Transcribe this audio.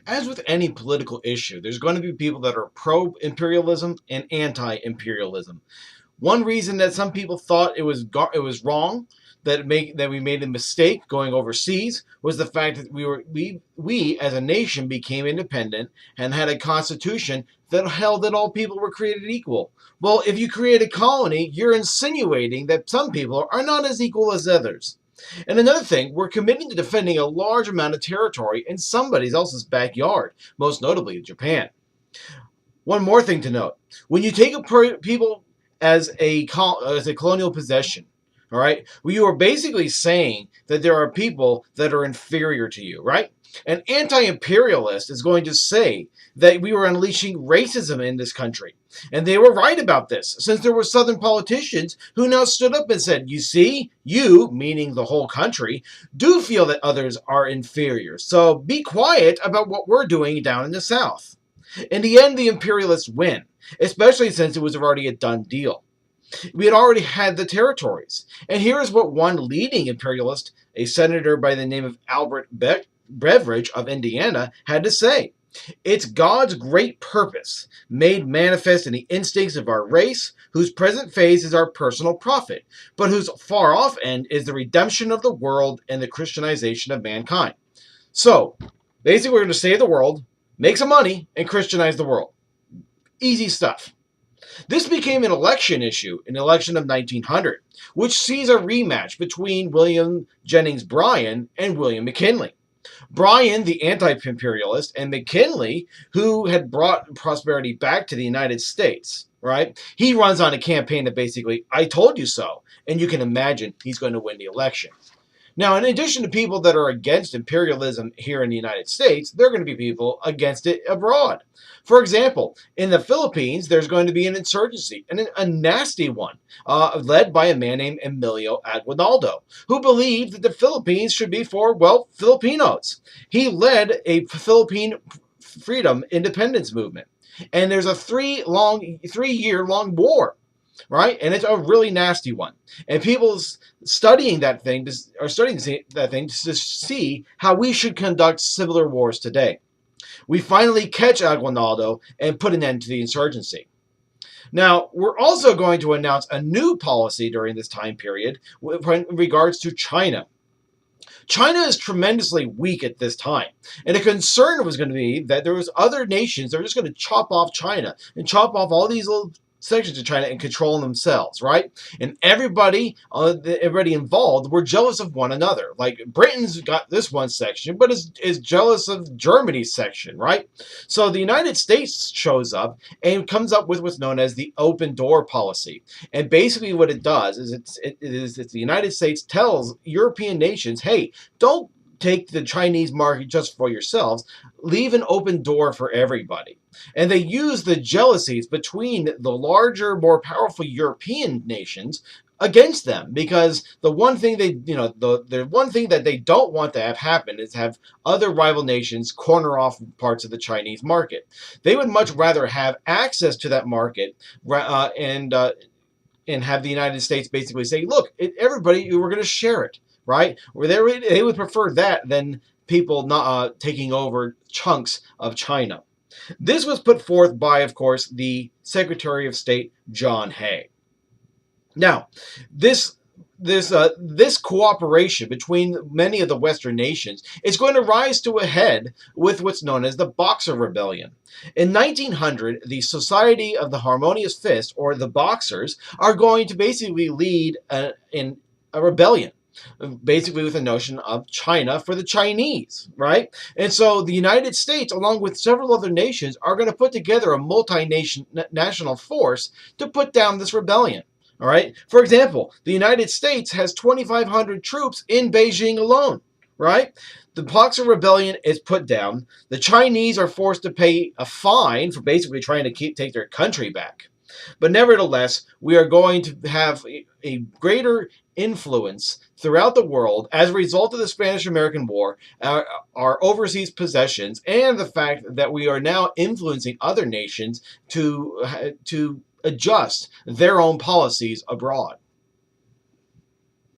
As with any political issue, there's going to be people that are pro-imperialism and anti-imperialism. One reason that some people thought it was wrong, that we made a mistake going overseas, was the fact that we as a nation became independent and had a constitution that held that all people were created equal. Well, if you create a colony, you're insinuating that some people are not as equal as others. And another thing, we're committing to defending a large amount of territory in somebody else's backyard, most notably Japan. One more thing to note: when you take people as a colonial possession, all right, well, you are basically saying that there are people that are inferior to you, right? An anti-imperialist is going to say that we were unleashing racism in this country. And they were right about this, since there were Southern politicians who now stood up and said, you see, you, meaning the whole country, do feel that others are inferior. So be quiet about what we're doing down in the South. In the end, the imperialists win, especially since it was already a done deal. We had already had the territories. And here is what one leading imperialist, a senator by the name of Albert Beveridge of Indiana, had to say. It's God's great purpose, made manifest in the instincts of our race, whose present phase is our personal profit, but whose far off end is the redemption of the world and the Christianization of mankind. So, basically, we're going to save the world, make some money, and Christianize the world. Easy stuff. This became an election issue in the election of 1900, which sees a rematch between William Jennings Bryan and William McKinley. Bryan, the anti-imperialist, and McKinley, who had brought prosperity back to the United States, right? He runs on a campaign that basically, I told you so, and you can imagine he's going to win the election. Now, in addition to people that are against imperialism here in the United States, there are going to be people against it abroad. For example, in the Philippines, there's going to be an insurgency, and a nasty one, led by a man named Emilio Aguinaldo, who believed that the Philippines should be for, well, Filipinos. He led a Philippine freedom independence movement. And there's a 3-year long war, right? And it's a really nasty one. And people studying that thing are studying that thing to see how we should conduct similar wars today. We finally catch Aguinaldo and put an end to the insurgency. Now, we're also going to announce a new policy during this time period in regards to China. China is tremendously weak at this time, and a concern was going to be that there was other nations that were just going to chop off China and chop off all these little sections of China and control themselves, right? And everybody involved were jealous of one another. Like, Britain's got this one section, but is jealous of Germany's section, right? So the United States shows up and comes up with what's known as the open door policy. And basically what it does is it's the United States tells European nations, hey, don't take the Chinese market just for yourselves. Leave an open door for everybody. And they use the jealousies between the larger, more powerful European nations against them, because the one thing the one thing that they don't want to have happen is have other rival nations corner off parts of the Chinese market. They would much rather have access to that market and have the United States basically say, look, everybody, we're going to share it. Right? Where they would prefer that than people not taking over chunks of China. This was put forth by, of course, the Secretary of State, John Hay. Now, this cooperation between many of the Western nations is going to rise to a head with what's known as the Boxer Rebellion. In 1900, the Society of the Harmonious Fist, or the Boxers, are going to basically lead in a rebellion, basically with the notion of China for the Chinese, right? And so the United States, along with several other nations, are going to put together a national force to put down this rebellion, all right? For example, the United States has 2,500 troops in Beijing alone, right? The Boxer Rebellion is put down. The Chinese are forced to pay a fine for basically trying to take their country back. But nevertheless, we are going to have a greater influence throughout the world as a result of the Spanish-American War, our overseas possessions, and the fact that we are now influencing other nations to adjust their own policies abroad.